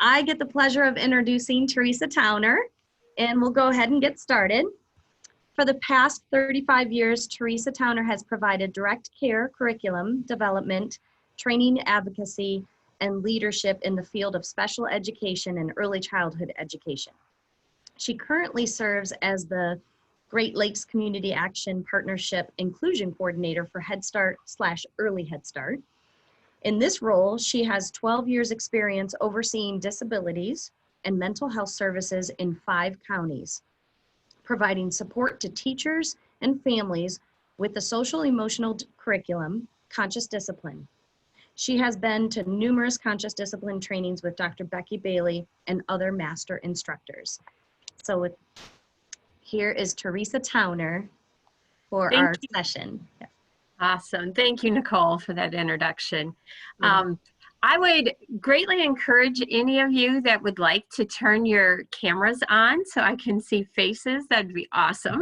I get the pleasure of introducing Teresa Towner, and we'll go ahead and get started. For the past 35 years, Teresa Towner has provided direct care curriculum development, training advocacy, and leadership in the field of special education and early childhood education. She currently serves as the Great Lakes Community Action Partnership Inclusion Coordinator for Head Start/Early Head Start. In this role, she has 12 years experience overseeing disabilities and mental health services in 5 counties, providing support to teachers and families with the social emotional curriculum, Conscious Discipline. She has been to numerous Conscious Discipline trainings with Dr. Becky Bailey and other master instructors. So here is Teresa Towner for our session. Yeah. Awesome. Thank you, Nicole, for that introduction. I would greatly encourage any of you that would like to turn your cameras on so I can see faces. That'd be awesome.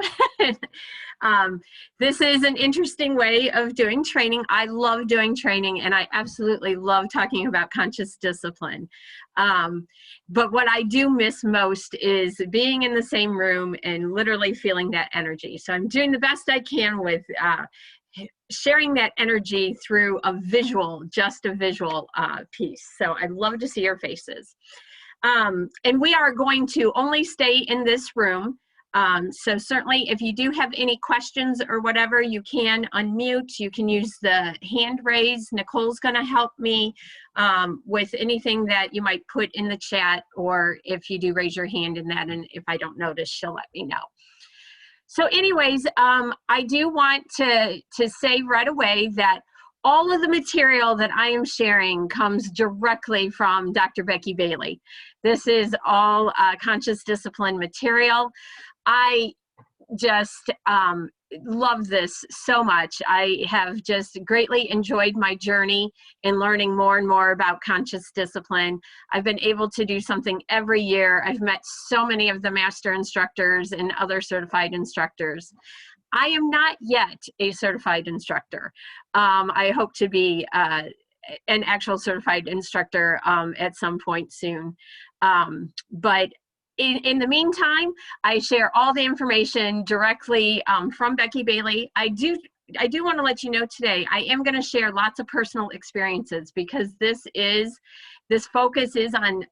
This is an interesting way of doing training. I love doing training, and I absolutely love talking about conscious discipline. But what I do miss most is being in the same room and literally feeling that energy. So I'm doing the best I can with sharing that energy through a visual, just a visual piece. So I'd love to see your faces. And we are going to only stay in this room. So certainly if you do have any questions or whatever, you can unmute. You can use the hand raise. Nicole's going to help me with anything that you might put in the chat, or if you do raise your hand in that, and if I don't notice, she'll let me know. So anyways, I do want to say right away that all of the material that I am sharing comes directly from Dr. Becky Bailey. This is all conscious discipline material. I just love this so much. I have just greatly enjoyed my journey in learning more and more about conscious discipline. I've been able to do something every year. I've met so many of the master instructors and other certified instructors. I am not yet a certified instructor. I hope to be an actual certified instructor at some point soon. But in the meantime, I share all the information directly from Becky Bailey. I do want to let you know today, I am going to share lots of personal experiences, because this focus is on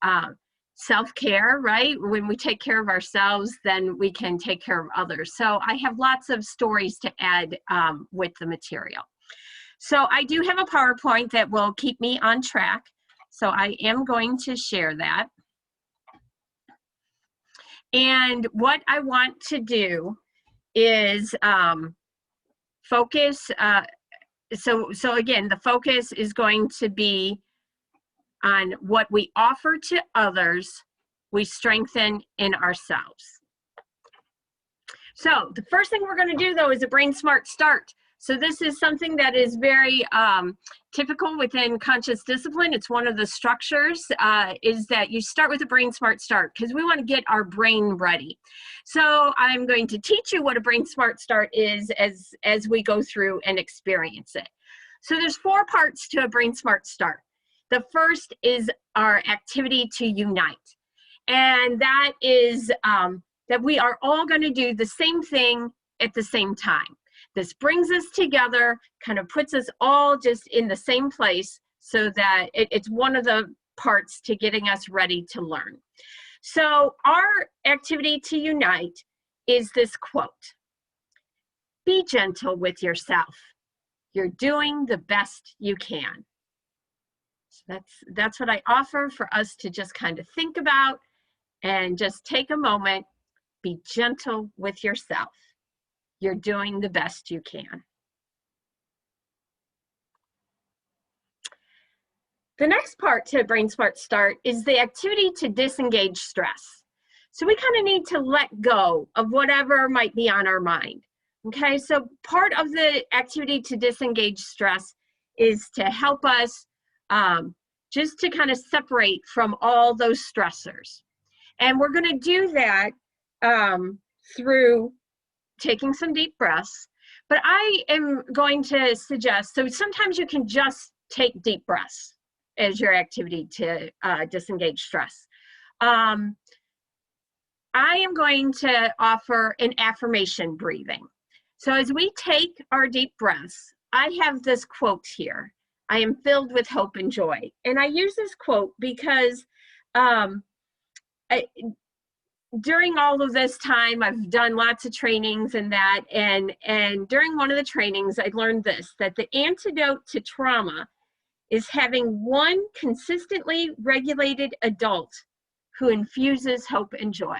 self-care, right? When we take care of ourselves, then we can take care of others. So I have lots of stories to add with the material. So I do have a PowerPoint that will keep me on track. So I am going to share that. And what I want to do is focus. So again, the focus is going to be on what we offer to others, we strengthen in ourselves. So the first thing we're going to do, though, is a Brain Smart Start. So this is something that is very typical within conscious discipline. It's one of the structures is that you start with a Brain Smart Start, because we want to get our brain ready. So I'm going to teach you what a Brain Smart Start is as we go through and experience it. So there's 4 parts to a Brain Smart Start. The first is our activity to unite. And that is that we are all going to do the same thing at the same time. This brings us together, kind of puts us all just in the same place, so that it's one of the parts to getting us ready to learn. So our activity to unite is this quote: "Be gentle with yourself. You're doing the best you can." So that's what I offer for us to just kind of think about and just take a moment. Be gentle with yourself. You're doing the best you can. The next part to Brain Smart Start is the activity to disengage stress. So we kind of need to let go of whatever might be on our mind. Okay, so part of the activity to disengage stress is to help us just to kind of separate from all those stressors. And we're going to do that through taking some deep breaths, but I am going to suggest, so sometimes you can just take deep breaths. as your activity to disengage stress. I am going to offer an affirmation breathing. So as we take our deep breaths, I have this quote here. I am filled with hope and joy. And I use this quote because during all of this time, I've done lots of trainings and that, and during one of the trainings, I learned this, that the antidote to trauma is having one consistently regulated adult who infuses hope and joy.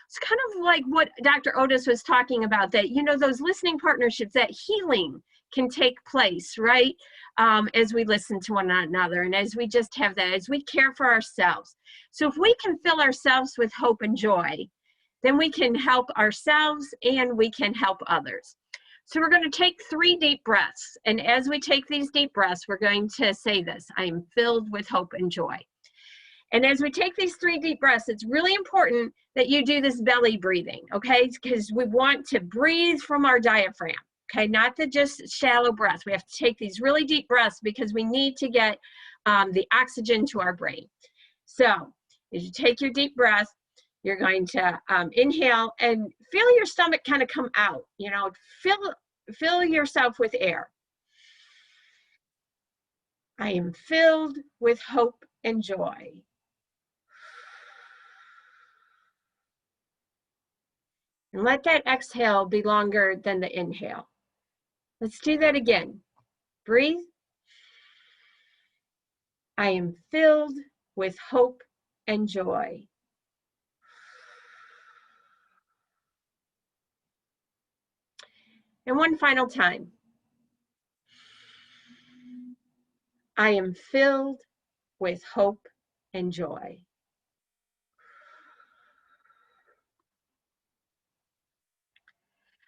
It's kind of like what Dr. Otis was talking about, that, you know, those listening partnerships, that healing can take place, right? As we listen to one another and as we just have that, as we care for ourselves. So if we can fill ourselves with hope and joy, then we can help ourselves and we can help others. So we're going to take 3 deep breaths. And as we take these deep breaths, we're going to say this: I am filled with hope and joy. And as we take these 3 deep breaths, it's really important that you do this belly breathing, okay? Because we want to breathe from our diaphragm, okay? Not the just shallow breath. We have to take these really deep breaths because we need to get the oxygen to our brain. So as you take your deep breath, you're going to inhale and feel your stomach kind of come out, you know, fill yourself with air. I am filled with hope and joy. And let that exhale be longer than the inhale. Let's do that again. Breathe. I am filled with hope and joy. And one final time. I am filled with hope and joy.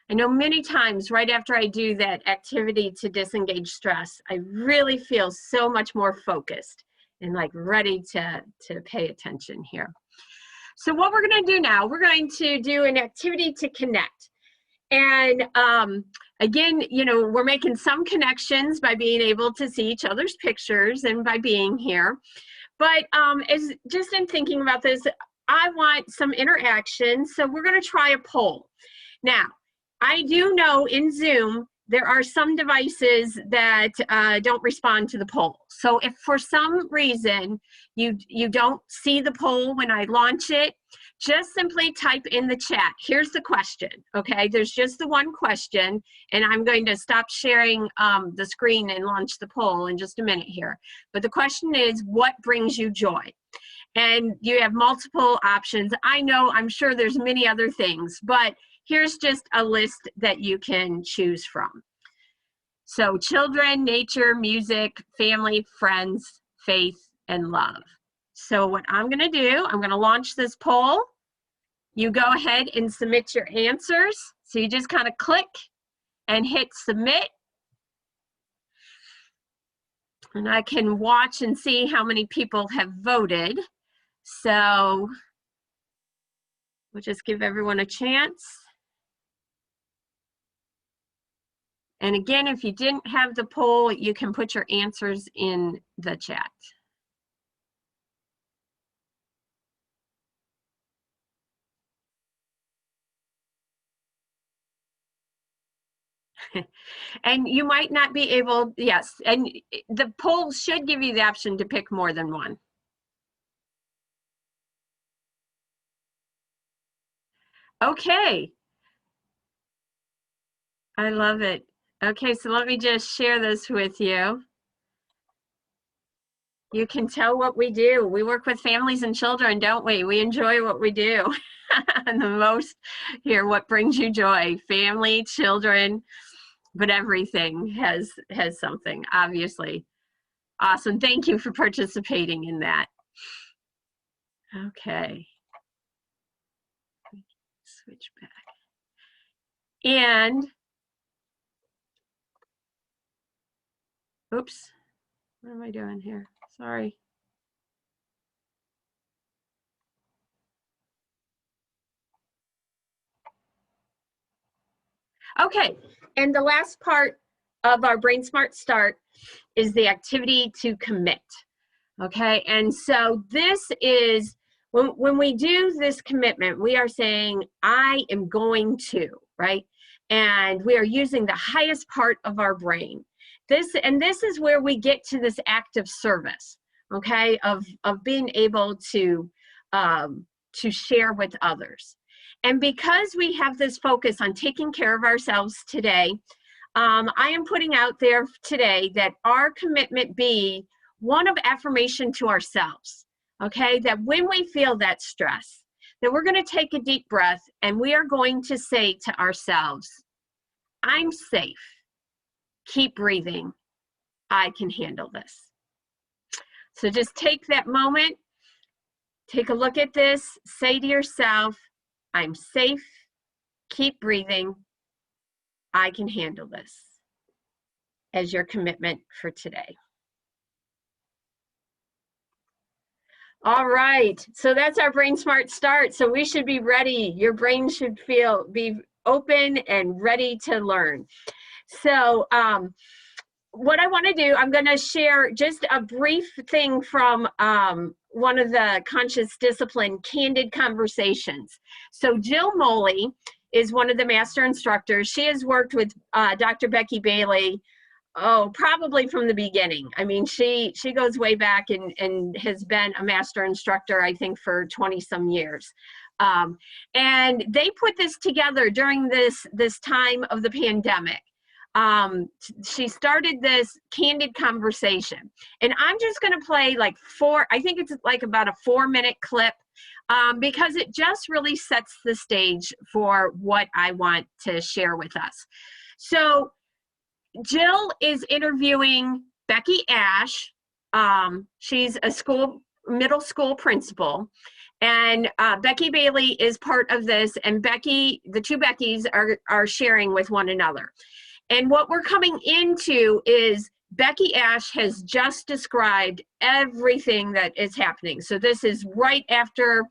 I know many times right after I do that activity to disengage stress, I really feel so much more focused and like ready to pay attention here. So what we're going to do now, we're going to do an activity to connect. And again, you know, we're making some connections by being able to see each other's pictures and by being here. But as just in thinking about this, I want some interaction. So we're going to try a poll. Now, I do know in Zoom, there are some devices that don't respond to the poll. So if for some reason you don't see the poll when I launch it, just simply type in the chat. Here's the question, okay? There's just the one question, and I'm going to stop sharing the screen and launch the poll in just a minute here. But the question is, what brings you joy? And you have multiple options. I know, I'm sure there's many other things, but here's just a list that you can choose from. So children, nature, music, family, friends, faith, and love. So what I'm gonna do, I'm gonna launch this poll. You go ahead and submit your answers. So you just kind of click and hit submit. And I can watch and see how many people have voted. So we'll just give everyone a chance. And again, if you didn't have the poll, you can put your answers in the chat. And you might not be able, yes, and the poll should give you the option to pick more than one. Okay. I love it. Okay, so let me just share this with you. You can tell what we do. We work with families and children, don't we? We enjoy what we do. And the most here, what brings you joy? Family, children, but everything has something, obviously. Awesome. Thank you for participating in that. Okay. Switch back. And, oops, what am I doing here? Sorry. Okay, and the last part of our Brain Smart Start is the activity to commit. Okay, and so this is, when we do this commitment, we are saying, I am going to, right? And we are using the highest part of our brain. This is where we get to this act of service, okay, of being able to share with others. And because we have this focus on taking care of ourselves today, I am putting out there today that our commitment be one of affirmation to ourselves, okay? That when we feel that stress, that we're going to take a deep breath and we are going to say to ourselves, I'm safe. Keep breathing. I can handle this. So just take that moment, take a look at this, say to yourself, I'm safe. Keep breathing. I can handle this as your commitment for today. All right, so that's our Brain Smart Start. So we should be ready. Your brain should be open and ready to learn. So what I want to do, I'm going to share just a brief thing from one of the Conscious Discipline Candid Conversations. So Jill Moley is one of the master instructors. She has worked with Dr. Becky Bailey, probably from the beginning. I mean, she goes way back and has been a master instructor, I think, for 20-some years. And they put this together during this time of the pandemic. She started this candid conversation, and I'm just going to play like I think it's like about a 4-minute clip, because it just really sets the stage for what I want to share with us. So Jill is interviewing Becky Ash. She's a middle school principal, and Becky Bailey is part of this, and the two Beckys are sharing with one another. And what we're coming into is Becky Ash has just described everything that is happening. So this is right after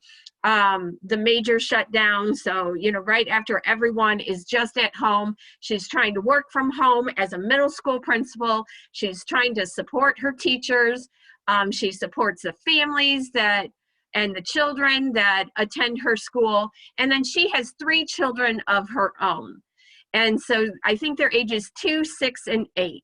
the major shutdown. So, right after everyone is just at home. She's trying to work from home as a middle school principal. She's trying to support her teachers. She supports the families and the children that attend her school. And then she has 3 children of her own. And so I think they're ages 2, 6, and 8.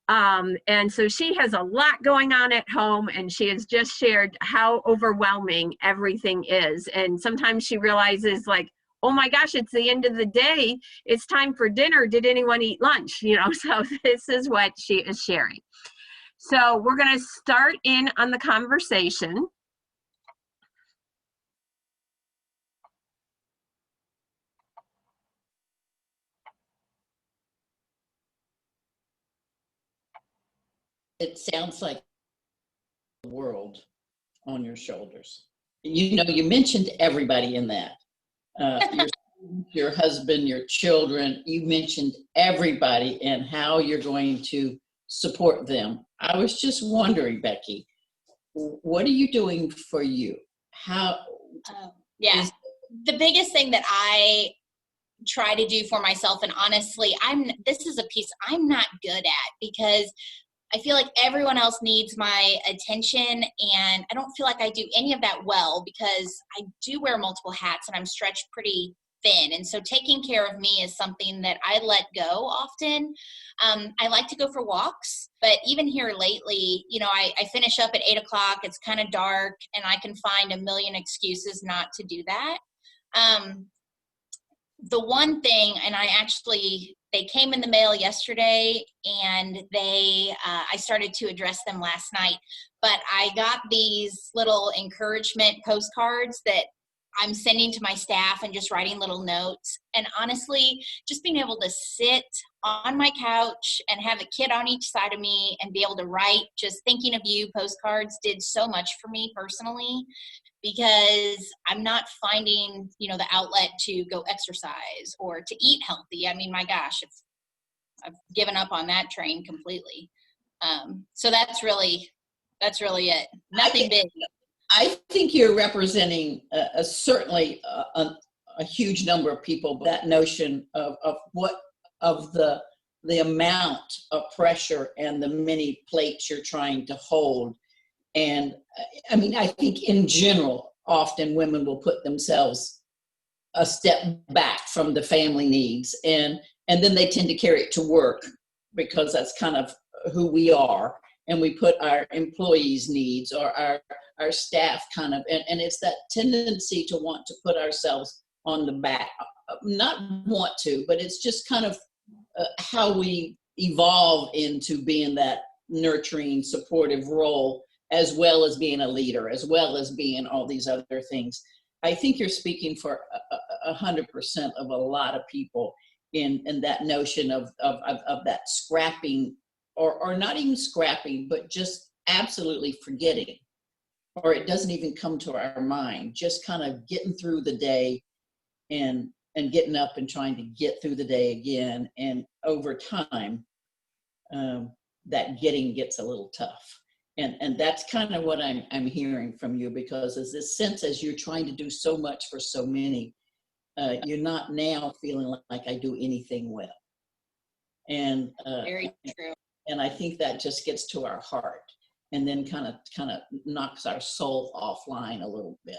And so she has a lot going on at home, and she has just shared how overwhelming everything is. And sometimes she realizes, like, oh my gosh, it's the end of the day. It's time for dinner. Did anyone eat lunch? So this is what she is sharing. So we're going to start in on the conversation. It sounds like the world on your shoulders. You mentioned everybody in that. Your husband, your children, you mentioned everybody and how you're going to support them. I was just wondering, Becky, what are you doing for you? The biggest thing that I try to do for myself, and honestly, this is a piece I'm not good at, because I feel like everyone else needs my attention, and I don't feel like I do any of that well, because I do wear multiple hats and I'm stretched pretty thin. And so taking care of me is something that I let go often. I like to go for walks, but even here lately, I finish up at 8 o'clock, it's kind of dark, and I can find a million excuses not to do that. The one thing, and they came in the mail yesterday, and I started to address them last night, but I got these little encouragement postcards that I'm sending to my staff and just writing little notes. And honestly, just being able to sit on my couch and have a kid on each side of me and be able to write just thinking of you postcards did so much for me personally, because I'm not finding, the outlet to go exercise or to eat healthy. I mean, my gosh, I've given up on that train completely. So that's really it. Nothing big. I think you're representing certainly a huge number of people. That notion of the amount of pressure and the many plates you're trying to hold And I mean, I think in general, often women will put themselves a step back from the family needs, and then they tend to carry it to work because that's kind of who we are, and we put our employees' needs or our staff kind of, and it's that tendency to want to put ourselves on the back, not want to, but it's just kind of how we evolve into being that nurturing, supportive role, as well as being a leader, as well as being all these other things. I think you're speaking for 100% of a lot of people in that notion of that scrapping, or not even scrapping, but just absolutely forgetting, or it doesn't even come to our mind, just kind of getting through the day and getting up and trying to get through the day again. And over time, that getting gets a little tough. And that's kind of what I'm hearing from you, because there's this sense, as you're trying to do so much for so many, you're not now feeling like I do anything well. And Very true. and I think that just gets to our heart, and then kind of knocks our soul offline a little bit,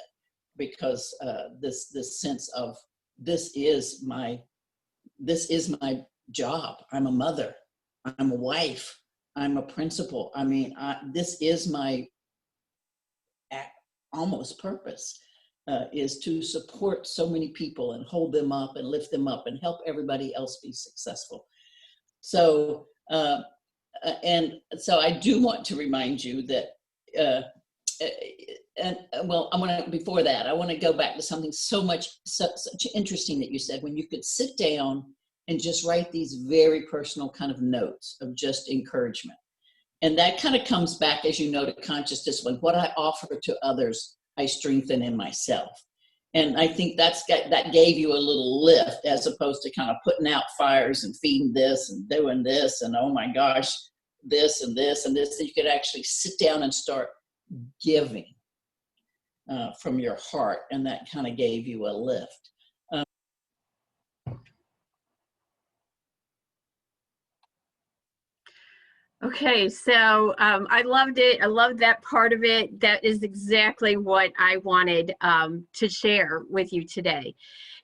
because this sense of this is my job. I'm a mother. I'm a wife. I'm a principal. I mean, this is my almost purpose, is to support so many people and hold them up and lift them up and help everybody else be successful. So, and so I do want to remind you that, well, before that, I want to go back to something such interesting that you said, when you could sit down and just write these very personal kind of notes of just encouragement. And that kind of comes back, as you know, to conscious discipline. What I offer to others, I strengthen in myself. And I think that gave you a little lift, as opposed to kind of putting out fires and feeding this and doing this and, oh my gosh, this and this and this. That you could actually sit down and start giving from your heart. And that kind of gave you a lift. Okay, so I loved it. I loved that part of it. That is exactly what I wanted to share with you today.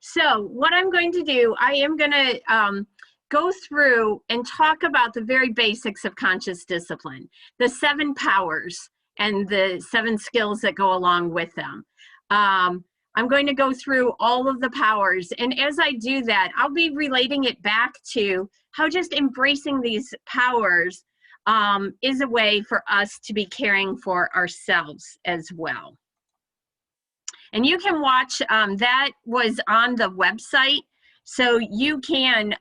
So what I'm going to do, I am going to go through and talk about the very basics of conscious discipline, the 7 powers and the 7 skills that go along with them. I'm going to go through all of the powers, and as I do that, I'll be relating it back to how just embracing these powers is a way for us to be caring for ourselves as well. And you can watch, that was on the website, so you can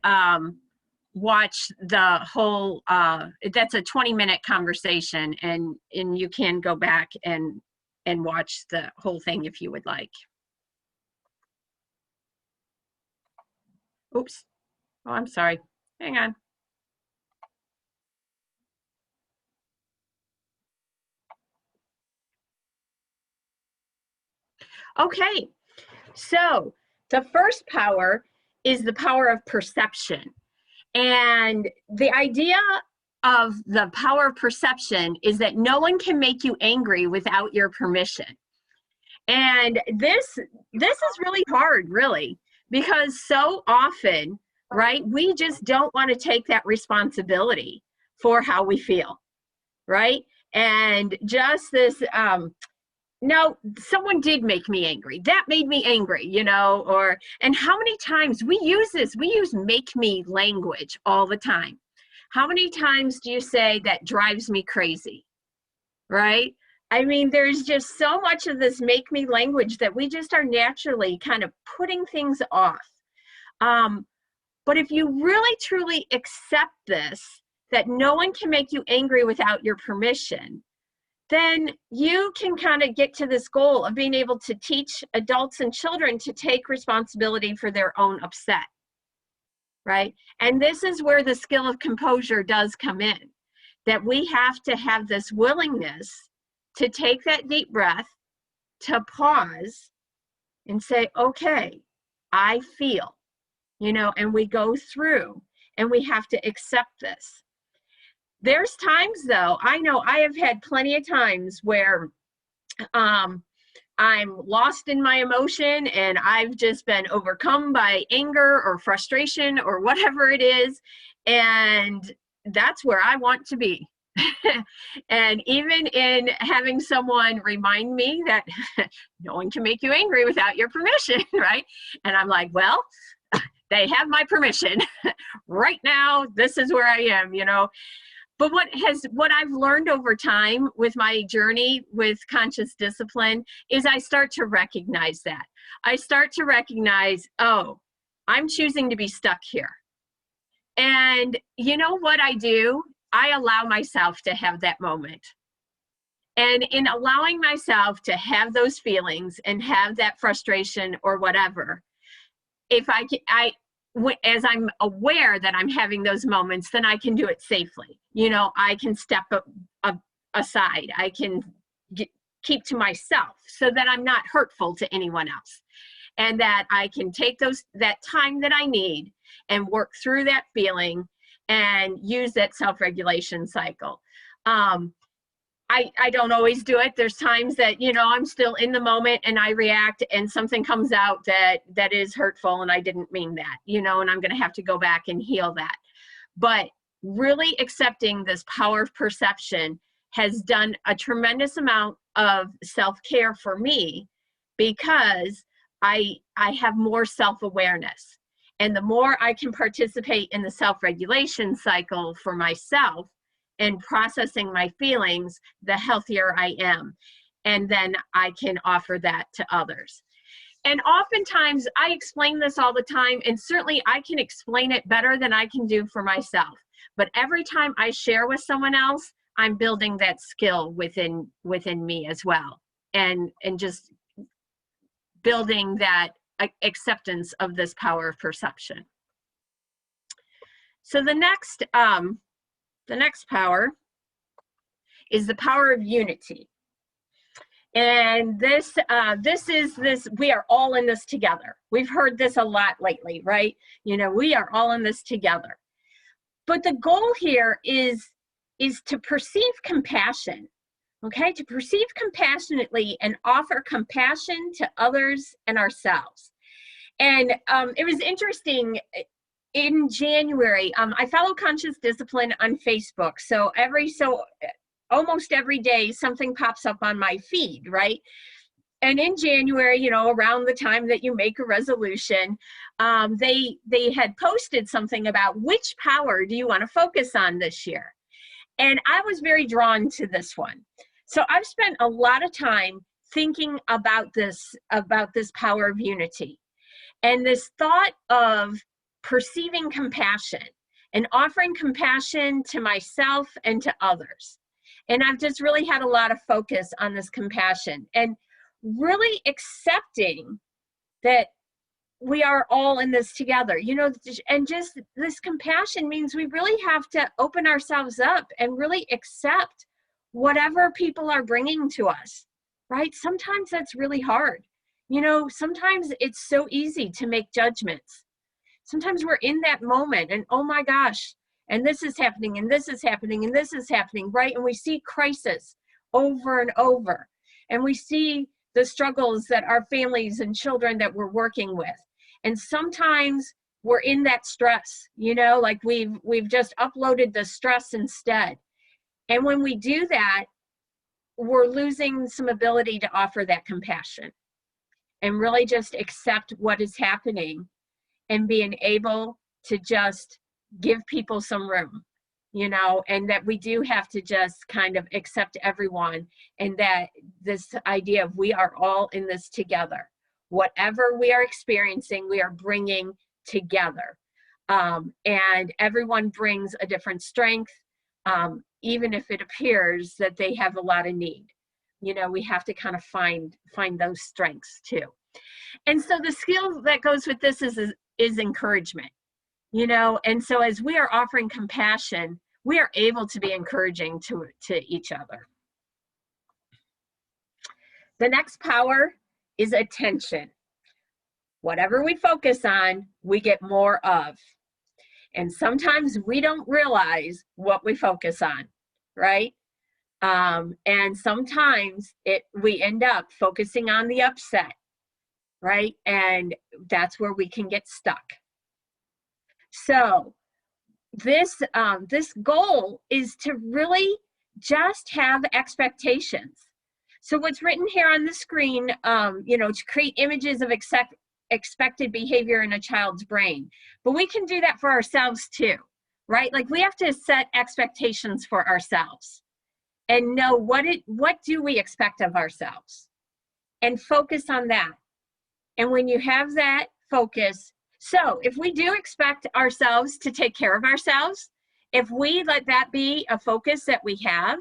watch the whole, that's a 20-minute conversation, and you can go back and watch the whole thing if you would like. Oops. Oh, I'm sorry. Hang on. Okay, so the first power is the power of perception. And the idea of the power of perception is that no one can make you angry without your permission. And this is really hard, really, because so often, right, we just don't want to take that responsibility for how we feel, right? And just this, no, someone did make me angry. That made me angry, you know, and how many times we use this? We use make me language all the time. How many times do you say that drives me crazy, right? I mean, there's just so much of this make me language that we just are naturally kind of putting things off. But if you really truly accept this, that no one can make you angry without your permission, then you can kind of get to this goal of being able to teach adults and children to take responsibility for their own upset, right? And this is where the skill of composure does come in, that we have to have this willingness to take that deep breath, to pause and say, okay, I feel, you know, and we go through and we have to accept this. There's times though, I know I have had plenty of times where I'm lost in my emotion and I've just been overcome by anger or frustration or whatever it is. And that's where I want to be. And even in having someone remind me that no one can make you angry without your permission, right? And I'm like, well, they have my permission right now. This is where I am, you know. But what I've learned over time with my journey with conscious discipline is I start to recognize that. I start to recognize, oh, I'm choosing to be stuck here. And you know what I do? I allow myself to have that moment. And in allowing myself to have those feelings and have that frustration or whatever, if as I'm aware that I'm having those moments, then I can do it safely. You know, I can step aside. I can keep to myself so that I'm not hurtful to anyone else. And that I can take that time that I need and work through that feeling and use that self-regulation cycle. I don't always do it. There's times that, you know, I'm still in the moment and I react and something comes out that is hurtful and I didn't mean that, you know, and I'm going to have to go back and heal that. But really accepting this power of perception has done a tremendous amount of self-care for me, because I have more self-awareness. And the more I can participate in the self-regulation cycle for myself and processing my feelings, the healthier I am. And then I can offer that to others. And oftentimes I explain this all the time, and certainly I can explain it better than I can do for myself. But every time I share with someone else, I'm building that skill within me as well. And just building that acceptance of this power of perception. So the next power is the power of unity. And this we are all in this together. We've heard this a lot lately, right? You know, we are all in this together. But the goal here is to perceive compassion, okay? To perceive compassionately and offer compassion to others and ourselves. And it was interesting. In January, I follow Conscious Discipline on Facebook. So almost every day, something pops up on my feed, right? And in January, you know, around the time that you make a resolution, they had posted something about which power do you want to focus on this year? And I was very drawn to this one. So I've spent a lot of time thinking about this power of unity. And this thought of perceiving compassion and offering compassion to myself and to others. And I've just really had a lot of focus on this compassion and really accepting that we are all in this together, you know, and just this compassion means we really have to open ourselves up and really accept whatever people are bringing to us, right? Sometimes that's really hard. You know, sometimes it's so easy to make judgments. Sometimes we're in that moment and, oh my gosh, and this is happening, and this is happening, and this is happening, right? And we see crisis over and over. And we see the struggles that our families and children that we're working with. And sometimes we're in that stress, you know, like we've just uploaded the stress instead. And when we do that, we're losing some ability to offer that compassion and really just accept what is happening and being able to just give people some room, you know, and that we do have to just kind of accept everyone, and that this idea of we are all in this together. Whatever we are experiencing, we are bringing together. And everyone brings a different strength, even if it appears that they have a lot of need. You know, we have to kind of find those strengths too. And so the skill that goes with this is encouragement, you know, and so as we are offering compassion, we are able to be encouraging to each other. The next power is attention. Whatever we focus on, we get more of. And sometimes we don't realize what we focus on, right? And sometimes we end up focusing on the upset, right? And that's where we can get stuck. So this goal is to really just have expectations. So what's written here on the screen, to create images of expected behavior in a child's brain. But we can do that for ourselves too, right? Like we have to set expectations for ourselves and know what do we expect of ourselves and focus on that. And when you have that focus, so if we do expect ourselves to take care of ourselves, if we let that be a focus that we have,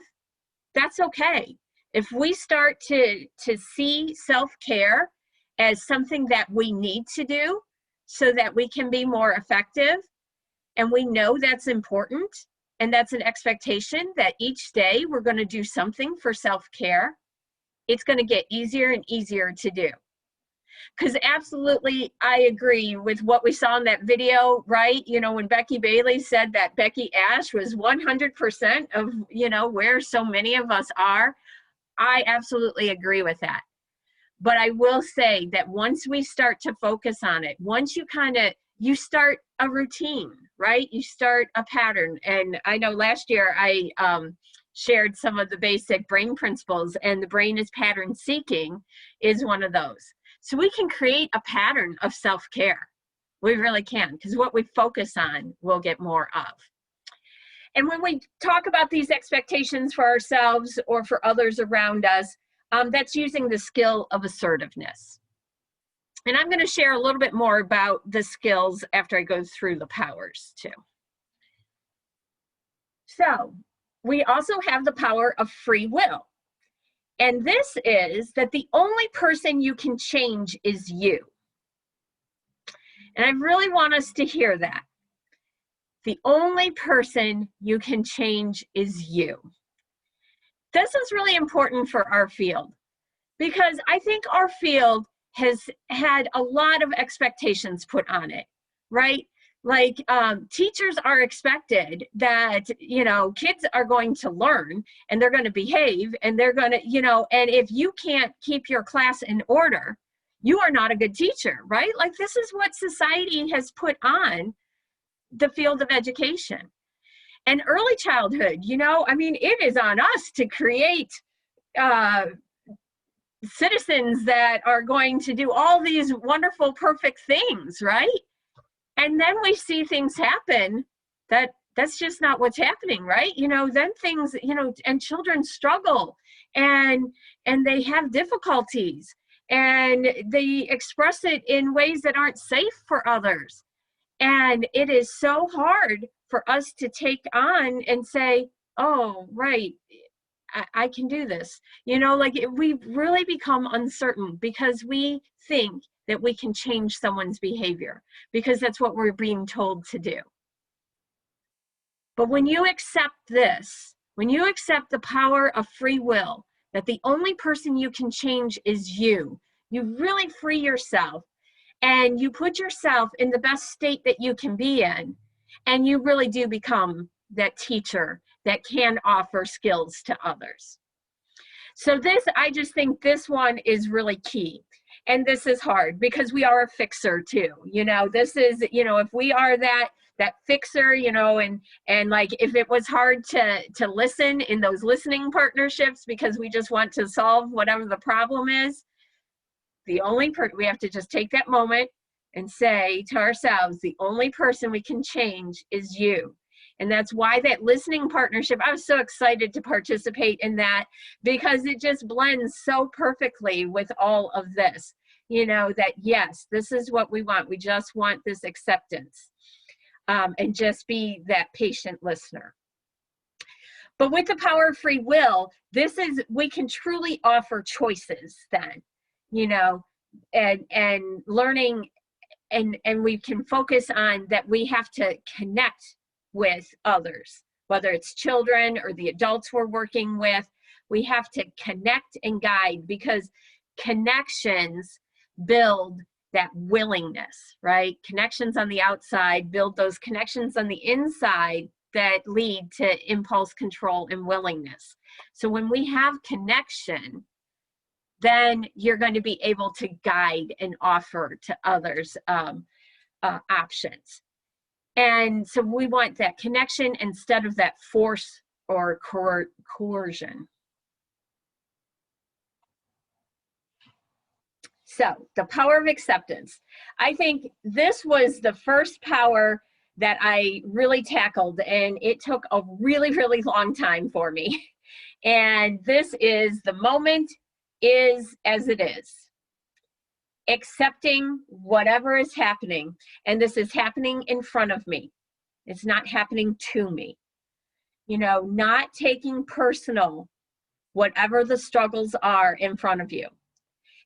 that's okay. If we start to see self-care as something that we need to do so that we can be more effective, and we know that's important, and that's an expectation that each day we're going to do something for self-care, it's going to get easier and easier to do. Because absolutely, I agree with what we saw in that video, right? When Becky Bailey said that Becky Ash was 100% of, where so many of us are, I absolutely agree with that. But I will say that once we start to focus on it, once you start a routine, right? You start a pattern. And I know last year I shared some of the basic brain principles, and the brain is pattern seeking is one of those. So we can create a pattern of self-care. We really can, because what we focus on, we'll get more of. And when we talk about these expectations for ourselves or for others around us, that's using the skill of assertiveness. And I'm going to share a little bit more about the skills after I go through the powers too. So we also have the power of free will. And this is that the only person you can change is you. And I really want us to hear that. The only person you can change is you. This is really important for our field because I think our field has had a lot of expectations put on it, right? Like teachers are expected that, kids are going to learn and they're going to behave and they're going to, and if you can't keep your class in order, you are not a good teacher, right? Like this is what society has put on the field of education. And early childhood, it is on us to create citizens that are going to do all these wonderful, perfect things, right? And then we see things happen that's just not what's happening, right? Then things, and children struggle and they have difficulties and they express it in ways that aren't safe for others. And it is so hard for us to take on and say, oh, right, I can do this. We've really become uncertain because we think that we can change someone's behavior because that's what we're being told to do. But when you accept this, when you accept the power of free will, that the only person you can change is you really free yourself and you put yourself in the best state that you can be in, and you really do become that teacher that can offer skills to others. So I just think this one is really key. And this is hard because we are a fixer too. This is, if we are that fixer, and like if it was hard to listen in those listening partnerships because we just want to solve whatever the problem is, we have to just take that moment and say to ourselves, the only person we can change is you. And that's why that listening partnership, I was so excited to participate in that because it just blends so perfectly with all of this, that yes, this is what we want. We just want this acceptance and just be that patient listener. But with the power of free will, we can truly offer choices then, and learning, and we can focus on that we have to connect with others, whether it's children or the adults we're working with. We have to connect and guide because connections build that willingness, right? Connections on the outside build those connections on the inside that lead to impulse control and willingness. So when we have connection, then you're going to be able to guide and offer to others options. And so we want that connection instead of that force or coercion. So the power of acceptance. I think this was the first power that I really tackled, and it took a really, really long time for me. And this is the moment is as it is. Accepting whatever is happening, and this is happening in front of me. It's not happening to me. You know, not taking personal whatever the struggles are in front of you.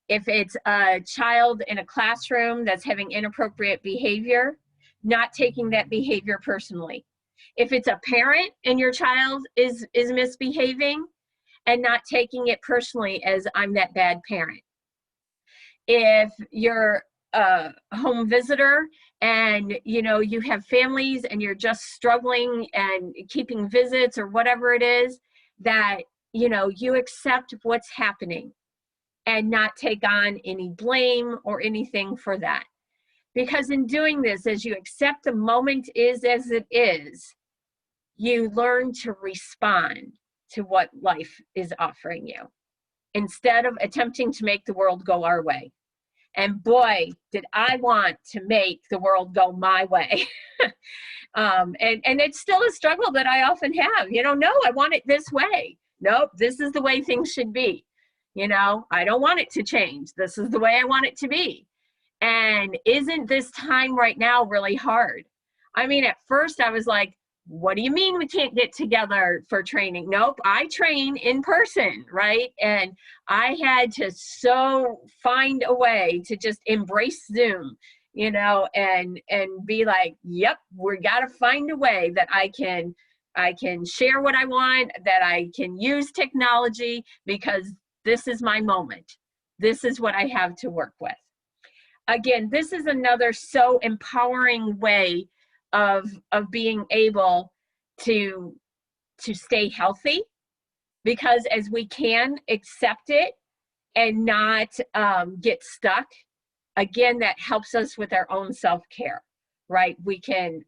If it's a child in a classroom that's having inappropriate behavior, not taking that behavior personally. If it's a parent and your child is misbehaving, and not taking it personally as I'm that bad parent. If you're a home visitor and you have families and you're just struggling and keeping visits or whatever it is, that you accept what's happening and not take on any blame or anything for that. Because in doing this, as you accept the moment is as it is, you learn to respond to what life is offering you, instead of attempting to make the world go our way. And boy, did I want to make the world go my way. And it's still a struggle that I often have. No, I want it this way. Nope, this is the way things should be. I don't want it to change. This is the way I want it to be. And isn't this time right now really hard? I mean, at first I was like, what do you mean we can't get together for training? Nope, I train in person, right? And I had to so find a way to just embrace Zoom, and be like, yep, we got to find a way that I can share what I want, that I can use technology, because this is my moment. This is what I have to work with. Again, this is another so empowering way of being able to stay healthy, because as we can accept it and not get stuck, again, that helps us with our own self-care, right? We can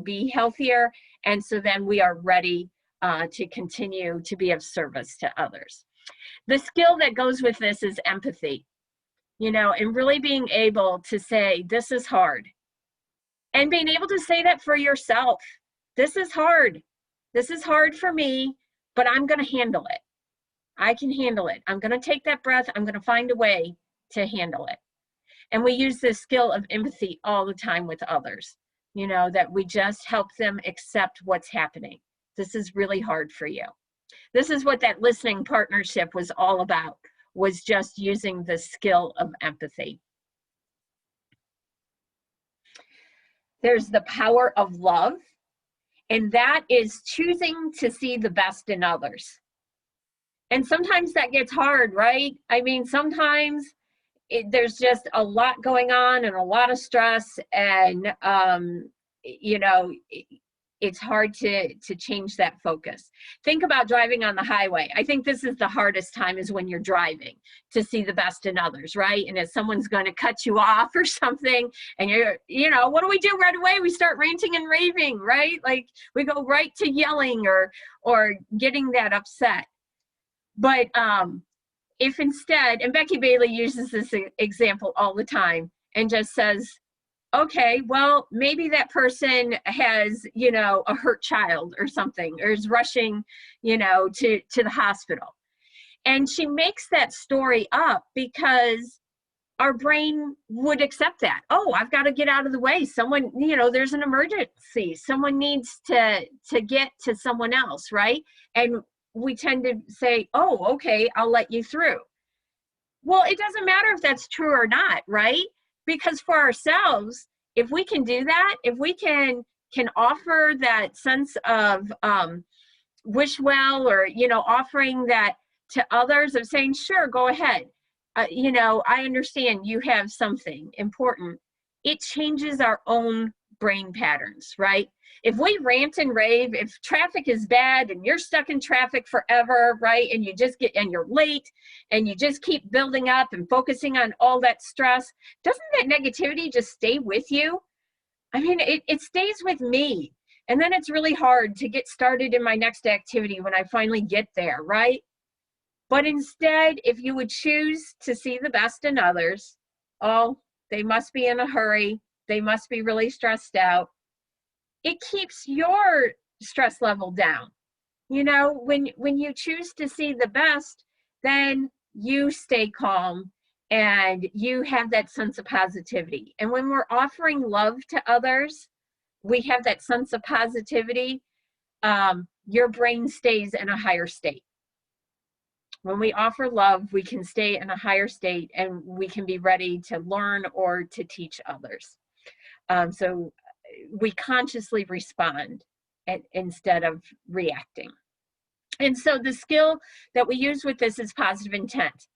be healthier, and so then we are ready to continue to be of service to others. The skill that goes with this is empathy, and really being able to say, this is hard. And being able to say that for yourself. This is hard. This is hard for me, but I'm going to handle it. I can handle it. I'm going to take that breath. I'm going to find a way to handle it. And we use this skill of empathy all the time with others, that we just help them accept what's happening. This is really hard for you. This is what that listening partnership was all about, was just using the skill of empathy. There's the power of love, and that is choosing to see the best in others. And sometimes that gets hard, right? I mean, sometimes there's just a lot going on and a lot of stress, and it's hard to change that focus. Think about driving on the highway. I think this is the hardest time, is when you're driving, to see the best in others, right? And if someone's going to cut you off or something, and what do we do right away? We start ranting and raving, right? Like, we go right to yelling or getting that upset. But if instead, and Becky Bailey uses this example all the time, and just says, okay, well, maybe that person has, a hurt child or something, or is rushing, to the hospital. And she makes that story up because our brain would accept that. Oh, I've got to get out of the way. Someone, there's an emergency. Someone needs to get to someone else, right? And we tend to say, oh, okay, I'll let you through. Well, it doesn't matter if that's true or not, right? Because for ourselves, if we can do that, if we can offer that sense of wish well, or offering that to others, of saying, sure, go ahead. you know, I understand you have something important. It changes our own brain patterns, right? If we rant and rave, if traffic is bad and you're stuck in traffic forever, right? And and you're late and you just keep building up and focusing on all that stress, doesn't that negativity just stay with you? I mean, it stays with me. And then it's really hard to get started in my next activity when I finally get there, right? But instead, if you would choose to see the best in others, oh, they must be in a hurry, they must be really stressed out, it keeps your stress level down. You know, when you choose to see the best, then you stay calm and you have that sense of positivity. And when we're offering love to others, we have that sense of positivity. Your brain stays in a higher state. When we offer love, we can stay in a higher state and we can be ready to learn or to teach others. So we consciously respond instead of reacting. And so the skill that we use with this is positive intent.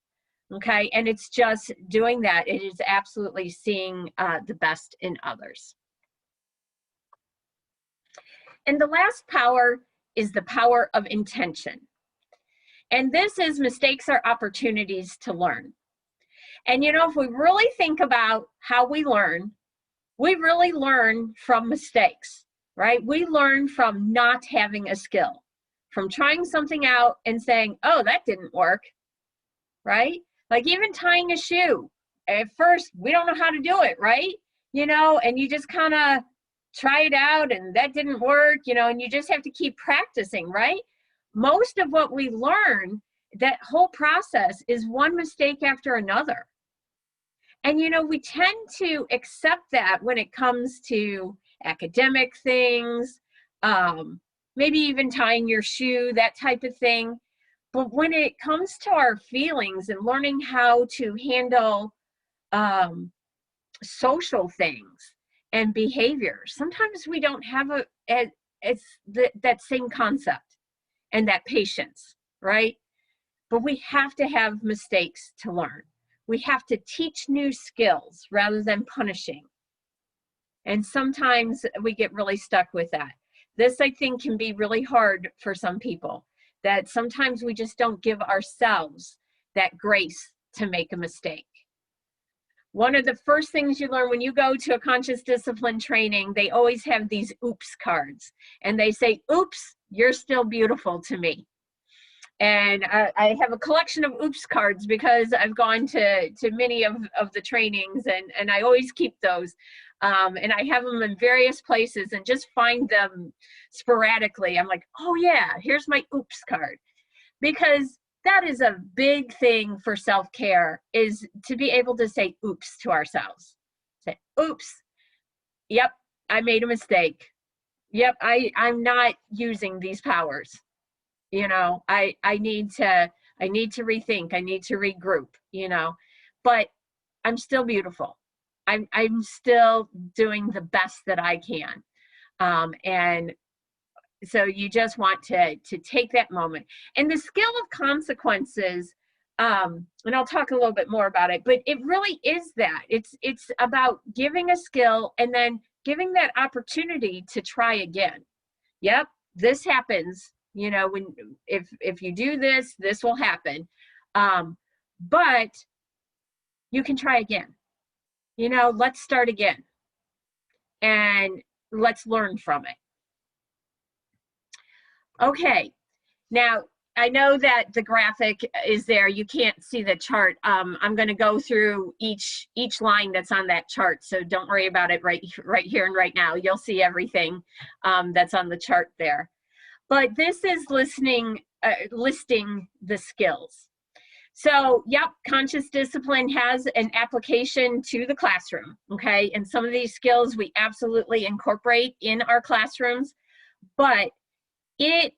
Okay, and it's just doing that. It is absolutely seeing the best in others. And the last power is the power of intention. And this is mistakes are opportunities to learn. And you know, if we really think about how we really learn from mistakes, right? We learn from not having a skill, from trying something out and saying, oh, that didn't work, right? Like even tying a shoe. At first, we don't know how to do it, right? You know, and you just kind of try it out and that didn't work, you know, and you just have to keep practicing, right? Most of what we learn, that whole process is one mistake after another. And, you know, we tend to accept that when it comes to academic things, maybe even tying your shoe, that type of thing. But when it comes to our feelings and learning how to handle social things and behavior, sometimes we don't have that same concept and that patience, right? But we have to have mistakes to learn. We have to teach new skills rather than punishing. And sometimes we get really stuck with that. This, I think, can be really hard for some people, that sometimes we just don't give ourselves that grace to make a mistake. One of the first things you learn when you go to a conscious discipline training, they always have these oops cards. And they say, oops, you're still beautiful to me. And I have a collection of oops cards because I've gone to many of the trainings, and I always keep those. And I have them in various places and just find them sporadically. I'm like, oh yeah, here's my oops card. Because that is a big thing for self-care, is to be able to say oops to ourselves. Say, oops, yep, I made a mistake. Yep, I'm not using these powers. You know, I need to rethink, I need to regroup, you know, but I'm still beautiful. I'm still doing the best that I can. And so you just want to take that moment. And the skill of consequences, and I'll talk a little bit more about it, but it really is that. It's about giving a skill and then giving that opportunity to try again. Yep, this happens. You know, if you do this, this will happen. But you can try again. You know, let's start again. And let's learn from it. Okay, now I know that the graphic is there. You can't see the chart. I'm going to go through each line that's on that chart, so don't worry about it right here and right now. You'll see everything that's on the chart there. But this is listing the skills. So, yep, conscious discipline has an application to the classroom, okay? And some of these skills we absolutely incorporate in our classrooms, but it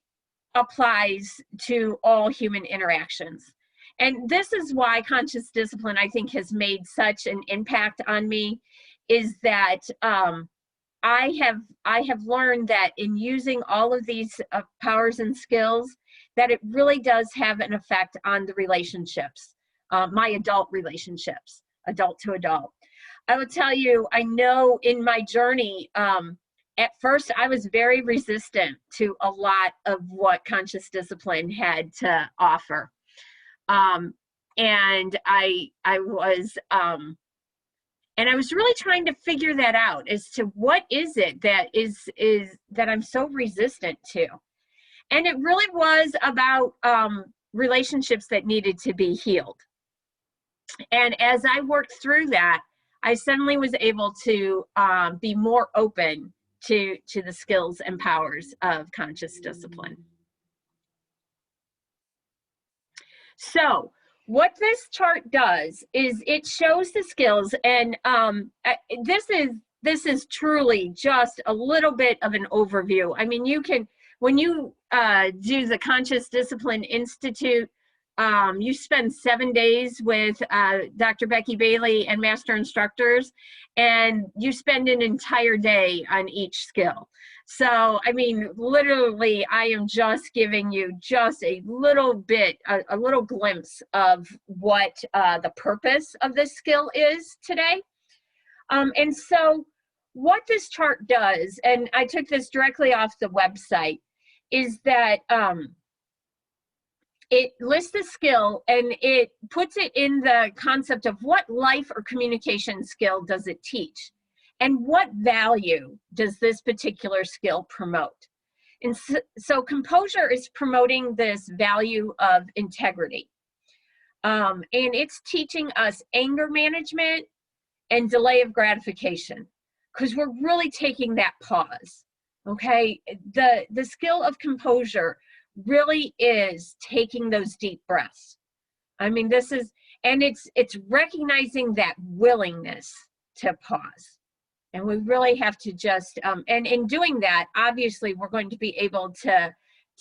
applies to all human interactions. And this is why conscious discipline, I think, has made such an impact on me, is that I have learned that in using all of these powers and skills, that it really does have an effect on the relationships my adult relationships, adult to adult. I will tell you, I know in my journey, at first I was very resistant to a lot of what conscious discipline had to offer. And I was really trying to figure that out as to what is it that is that I'm so resistant to. And it really was about relationships that needed to be healed. And as I worked through that, I suddenly was able to be more open to the skills and powers of conscious discipline. So what this chart does is it shows the skills, and this is truly just a little bit of an overview. I mean, you can, when you do the Conscious Discipline Institute, you spend 7 days with Dr. Becky Bailey and master instructors, and you spend an entire day on each skill. So, I mean, literally, I am just giving you just a little bit, a little glimpse of what the purpose of this skill is today. And so what this chart does, and I took this directly off the website, is that it lists the skill and it puts it in the concept of what life or communication skill does it teach, and what value does this particular skill promote. And so composure is promoting this value of integrity. And it's teaching us anger management and delay of gratification, because we're really taking that pause, okay? The skill of composure really is taking those deep breaths. I mean, this is, and it's recognizing that willingness to pause. And we really have to just, and in doing that, obviously, we're going to be able to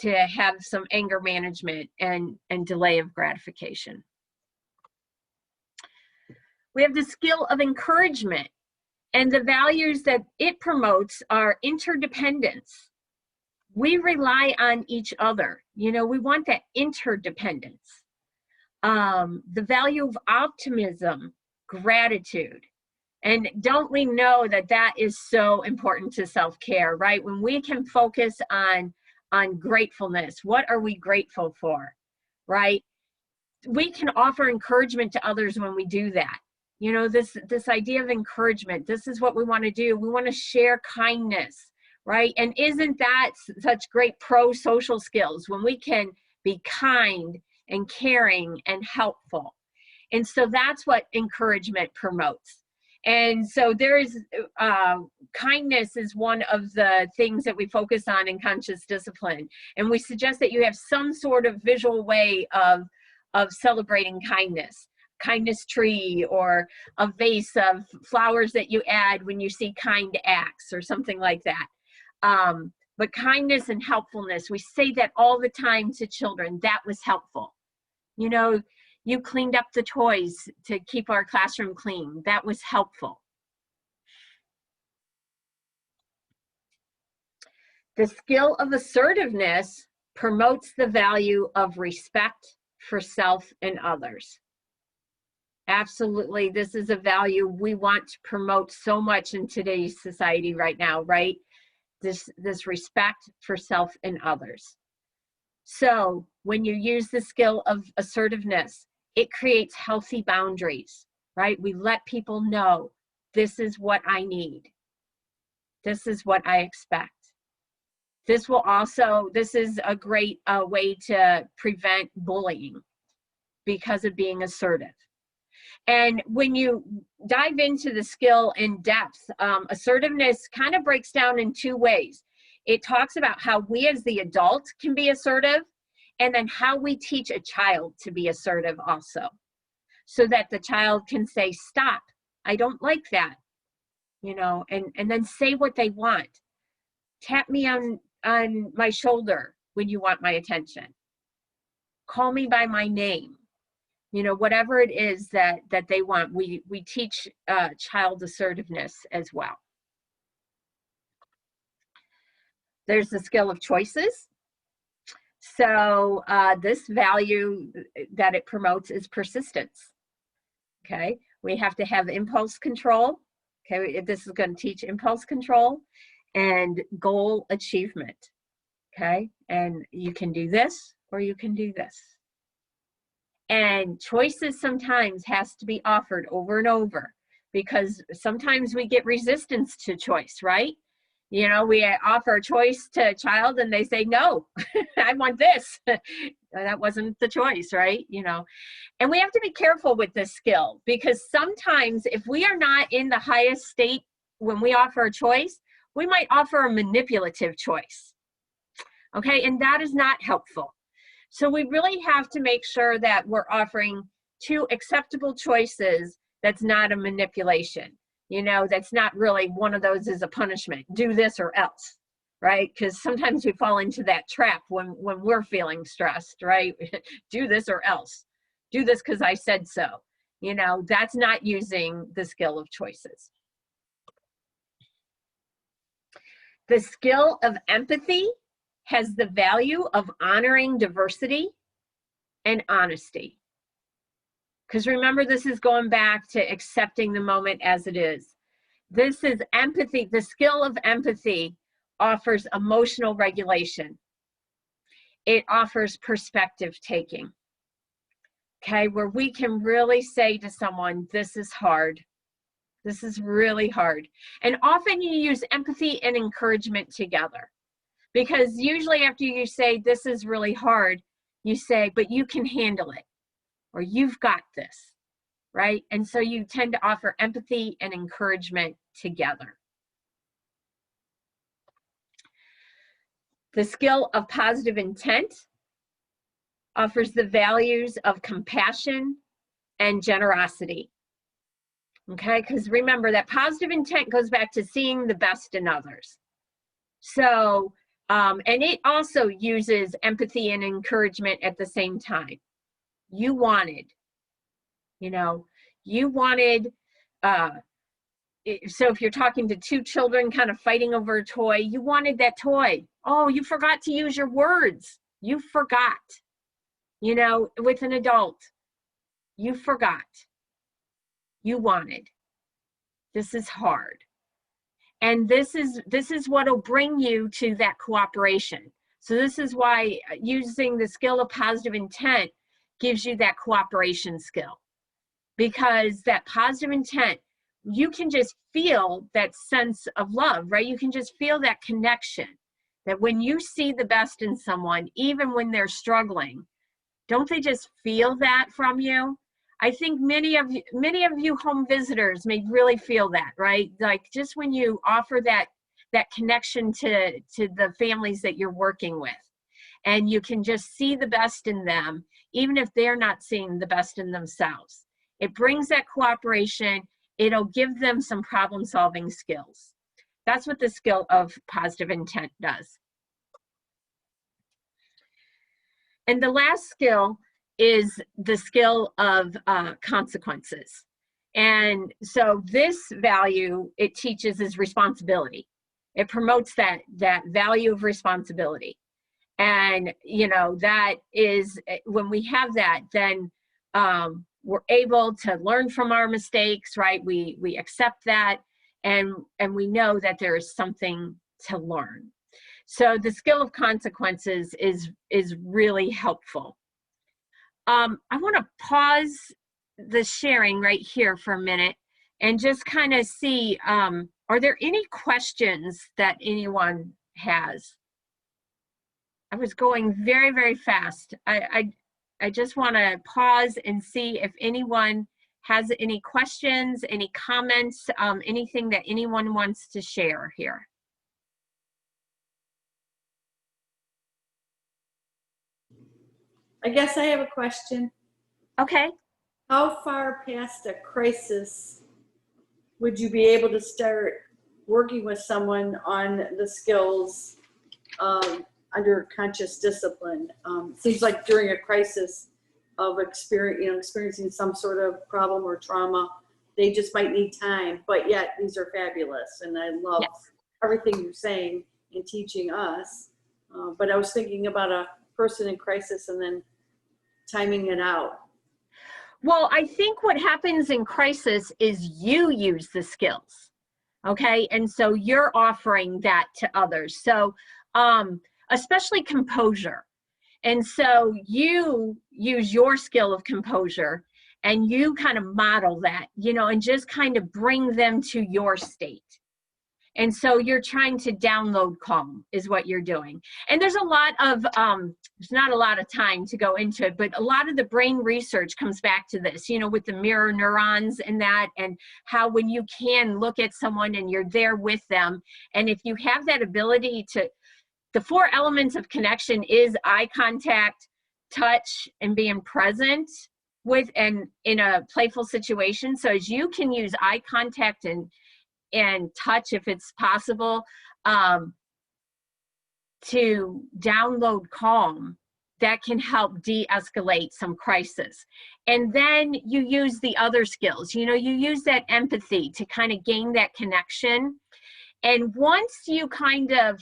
have some anger management and delay of gratification. We have the skill of encouragement, and the values that it promotes are interdependence. We rely on each other. You know, we want that interdependence. The value of optimism, gratitude. And don't we know that that is so important to self-care, right? When we can focus on gratefulness, what are we grateful for, right? We can offer encouragement to others when we do that. You know, this idea of encouragement, this is what we want to do. We want to share kindness, right? And isn't that such great pro-social skills when we can be kind and caring and helpful? And so that's what encouragement promotes. And so there is, kindness is one of the things that we focus on in conscious discipline. And we suggest that you have some sort of visual way of celebrating kindness. Kindness tree, or a vase of flowers that you add when you see kind acts, or something like that. But kindness and helpfulness, we say that all the time to children. That was helpful. You know, you cleaned up the toys to keep our classroom clean. That was helpful. The skill of assertiveness promotes the value of respect for self and others. Absolutely, this is a value we want to promote so much in today's society right now, right? This respect for self and others. So when you use the skill of assertiveness, it creates healthy boundaries, right? We let people know, this is what I need. This is what I expect. This is a great way to prevent bullying because of being assertive. And when you dive into the skill in depth, assertiveness kind of breaks down in two ways. It talks about how we as the adult can be assertive, and then how we teach a child to be assertive also, so that the child can say, stop, I don't like that, you know, and then say what they want. Tap me on my shoulder when you want my attention. Call me by my name. You know, whatever it is that they want, we teach child assertiveness as well. There's the skill of choices. So this value that it promotes is persistence. Okay, we have to have impulse control. Okay, this is going to teach impulse control and goal achievement. Okay, and you can do this or you can do this. And choices sometimes has to be offered over and over, because sometimes we get resistance to choice, right? You know, we offer a choice to a child and they say, no, I want this. That wasn't the choice, right? You know, and we have to be careful with this skill, because sometimes if we are not in the highest state when we offer a choice, we might offer a manipulative choice. Okay, and that is not helpful. So we really have to make sure that we're offering two acceptable choices that's not a manipulation. You know, that's not really one of those is a punishment. Do this or else, right? Because sometimes we fall into that trap when we're feeling stressed, right? Do this or else. Do this because I said so. You know, that's not using the skill of choices. The skill of empathy has the value of honoring diversity and honesty. Because remember, this is going back to accepting the moment as it is. This is empathy. The skill of empathy offers emotional regulation. It offers perspective taking. Okay, where we can really say to someone, this is hard. This is really hard. And often you use empathy and encouragement together. Because usually after you say, this is really hard, you say, but you can handle it, or you've got this, right? And so you tend to offer empathy and encouragement together. The skill of positive intent offers the values of compassion and generosity. Okay, because remember that positive intent goes back to seeing the best in others. So, and it also uses empathy and encouragement at the same time. You wanted, you know, you wanted, so if you're talking to two children kind of fighting over a toy, you wanted that toy. Oh, you forgot to use your words. You forgot, you know, with an adult, you forgot. You wanted. This is hard. And this is what will bring you to that cooperation. So this is why using the skill of positive intent gives you that cooperation skill. Because that positive intent, you can just feel that sense of love, right? You can just feel that connection. That when you see the best in someone, even when they're struggling, don't they just feel that from you? I think many of you home visitors may really feel that, right? Like just when you offer that connection to the families that you're working with, and you can just see the best in them, even if they're not seeing the best in themselves. It brings that cooperation. It'll give them some problem-solving skills. That's what the skill of positive intent does. And the last skill is the skill of consequences. And so this value it teaches is responsibility. It promotes that value of responsibility. And, you know, that is, when we have that, then we're able to learn from our mistakes, right? We accept that, and we know that there is something to learn. So the skill of consequences is really helpful. I want to pause the sharing right here for a minute and just kind of see, are there any questions that anyone has? I was going very, very fast. I just want to pause and see if anyone has any questions, any comments, anything that anyone wants to share here. I guess I have a question. Okay. How far past a crisis would you be able to start working with someone on the skills under conscious discipline? Seems like during a crisis of experiencing some sort of problem or trauma, they just might need time, but yet these are fabulous. And I love everything you're saying and teaching us. But I was thinking about a person in crisis and then timing it out? Well, I think what happens in crisis is you use the skills, okay? And so you're offering that to others. So especially composure. And so you use your skill of composure and you kind of model that, you know, and just kind of bring them to your state. And so you're trying to download calm is what you're doing. And there's a lot of, there's not a lot of time to go into it, but a lot of the brain research comes back to this, you know, with the mirror neurons and that, and how when you can look at someone and you're there with them, and if you have that ability to, the 4 elements of connection is eye contact, touch, and being present with, and in a playful situation. So as you can use eye contact and touch, if it's possible, to download calm, that can help de-escalate some crisis. And then you use the other skills, you know, you use that empathy to kind of gain that connection. And once you kind of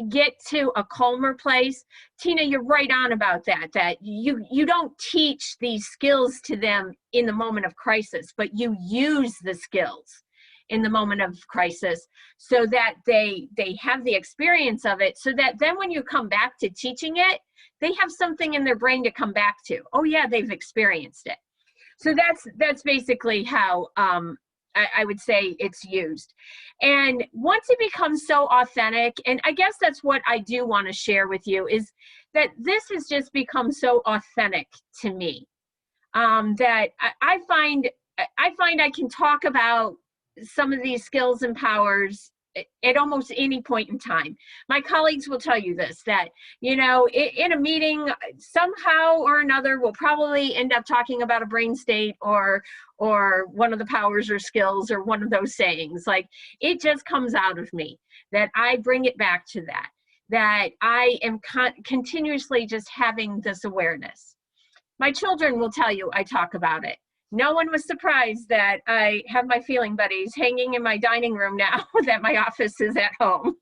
get to a calmer place, Tina, you're right on about that, that you don't teach these skills to them in the moment of crisis, but you use the skills in the moment of crisis so that they have the experience of it, so that then when you come back to teaching it, they have something in their brain to come back to. Oh yeah, they've experienced it. So that's basically how I would say it's used. And once it becomes so authentic, and I guess that's what I do want to share with you, is that this has just become so authentic to me, that I find I can talk about some of these skills and powers at almost any point in time. My colleagues will tell you this, that, you know, in a meeting, somehow or another, we'll probably end up talking about a brain state or one of the powers or skills or one of those sayings. Like, it just comes out of me, that I bring it back to that I am continuously just having this awareness. My children will tell you I talk about it. No one was surprised that I have my feeling buddies hanging in my dining room now that my office is at home.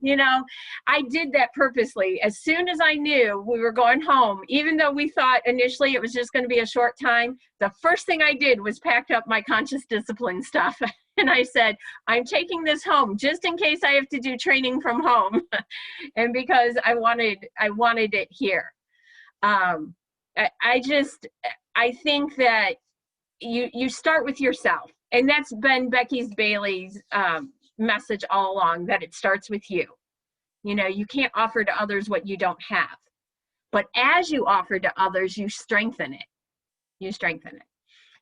You know, I did that purposely. As soon as I knew we were going home, even though we thought initially it was just going to be a short time, the first thing I did was packed up my conscious discipline stuff. And I said, I'm taking this home just in case I have to do training from home. And because I wanted it here. I think that you start with yourself, and that's been Becky Bailey's message all along, that it starts with you. You know, you can't offer to others what you don't have, but as you offer to others, you strengthen it. You strengthen it.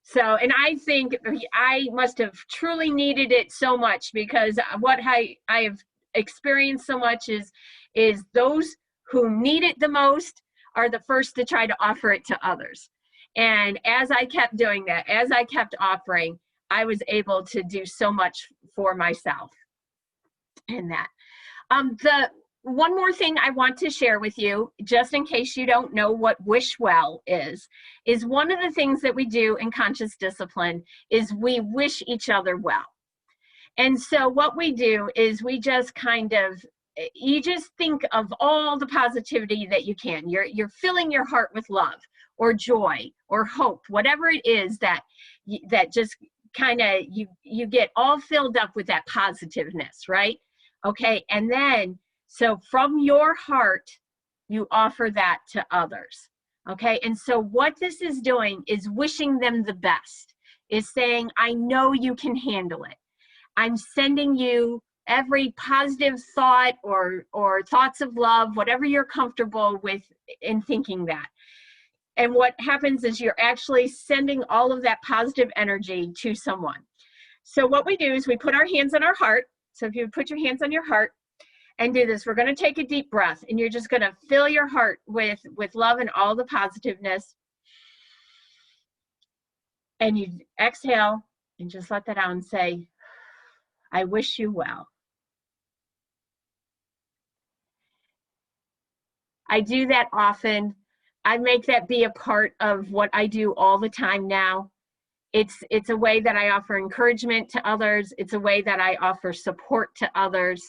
So, and I think I must have truly needed it so much, because what I have experienced so much is those who need it the most are the first to try to offer it to others. And as I kept doing that, as I kept offering, I was able to do so much for myself in that. The one more thing I want to share with you, just in case you don't know what wish well is one of the things that we do in conscious discipline is we wish each other well. And so what we do is we just kind of, you just think of all the positivity that you can. You're filling your heart with love or joy or hope, whatever it is that just kind of you get all filled up with that positiveness, right? Okay, and then so from your heart you offer that to others. Okay, and so what this is doing is wishing them the best, is saying, I know you can handle it. I'm sending you every positive thought or thoughts of love, whatever you're comfortable with in thinking that. And what happens is you're actually sending all of that positive energy to someone. So what we do is we put our hands on our heart. So if you put your hands on your heart and do this, we're going to take a deep breath, and you're just going to fill your heart with love and all the positiveness. And you exhale and just let that out and say, I wish you well. I do that often. I make that be a part of what I do all the time now. It's a way that I offer encouragement to others. It's a way that I offer support to others.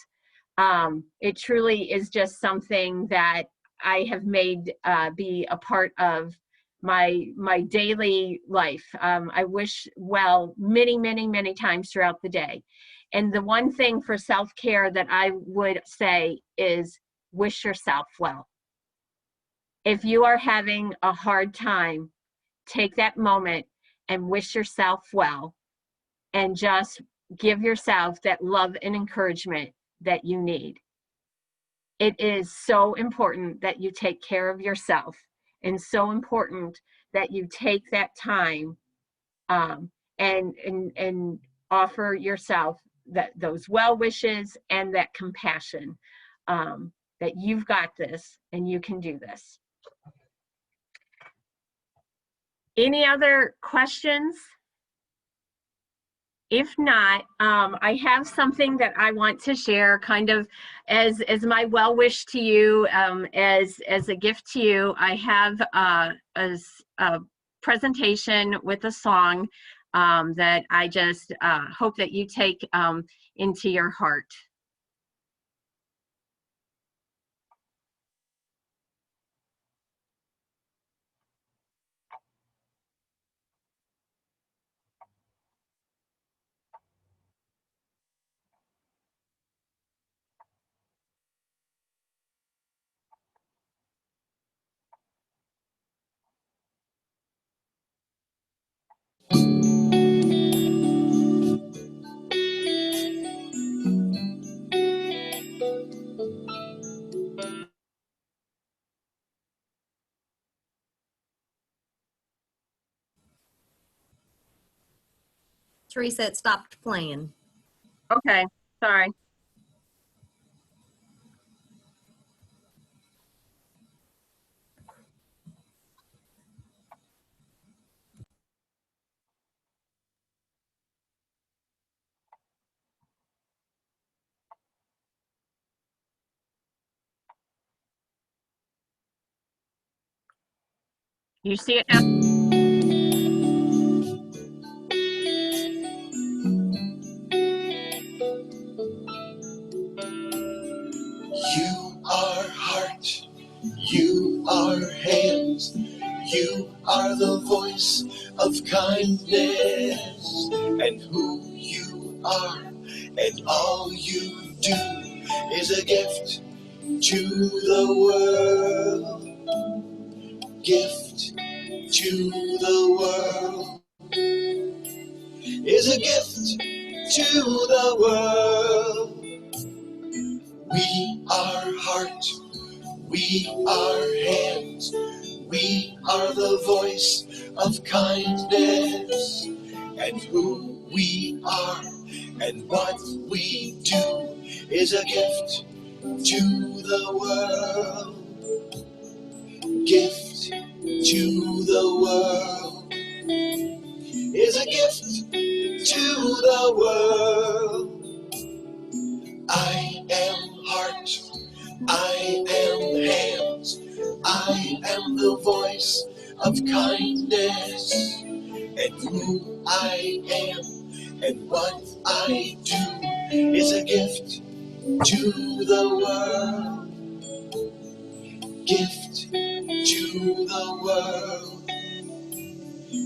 It truly is just something that I have made be a part of my daily life. I wish well many, many, many times throughout the day. And the one thing for self-care that I would say is wish yourself well. If you are having a hard time, take that moment and wish yourself well, and just give yourself that love and encouragement that you need. It is so important that you take care of yourself, and so important that you take that time and offer yourself those well wishes and that compassion, that you've got this and you can do this. Any other questions? If not, I have something that I want to share kind of as my well wish to you, as a gift to you. I have a presentation with a song that I just hope that you take into your heart. Teresa, it stopped playing. Okay, sorry. You see it now? You are heart, you are hands, you are the voice of kindness, and who you are and all you do is a gift to the world, gift to the world, is a gift to the world. We are heart, we are hands, we are the voice of kindness, and who we are and what we do is a gift to the world, gift to the world, is a gift to the world. I am heart, I am hands, I am the voice of kindness, and who I am and what I do is a gift to the world, gift to the world,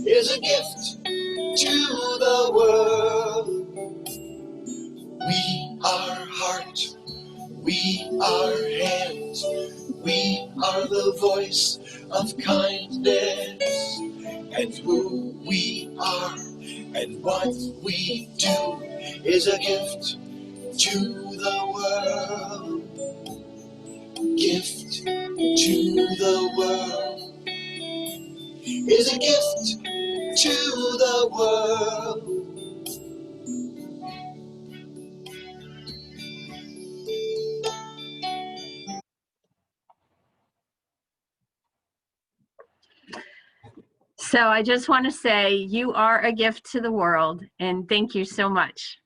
is a gift to the world. We are heart, we are hands, we are the voice of kindness, and who we are and what we do is a gift to the world, gift to the world, is a gift to the world. So I just want to say you are a gift to the world, and thank you so much.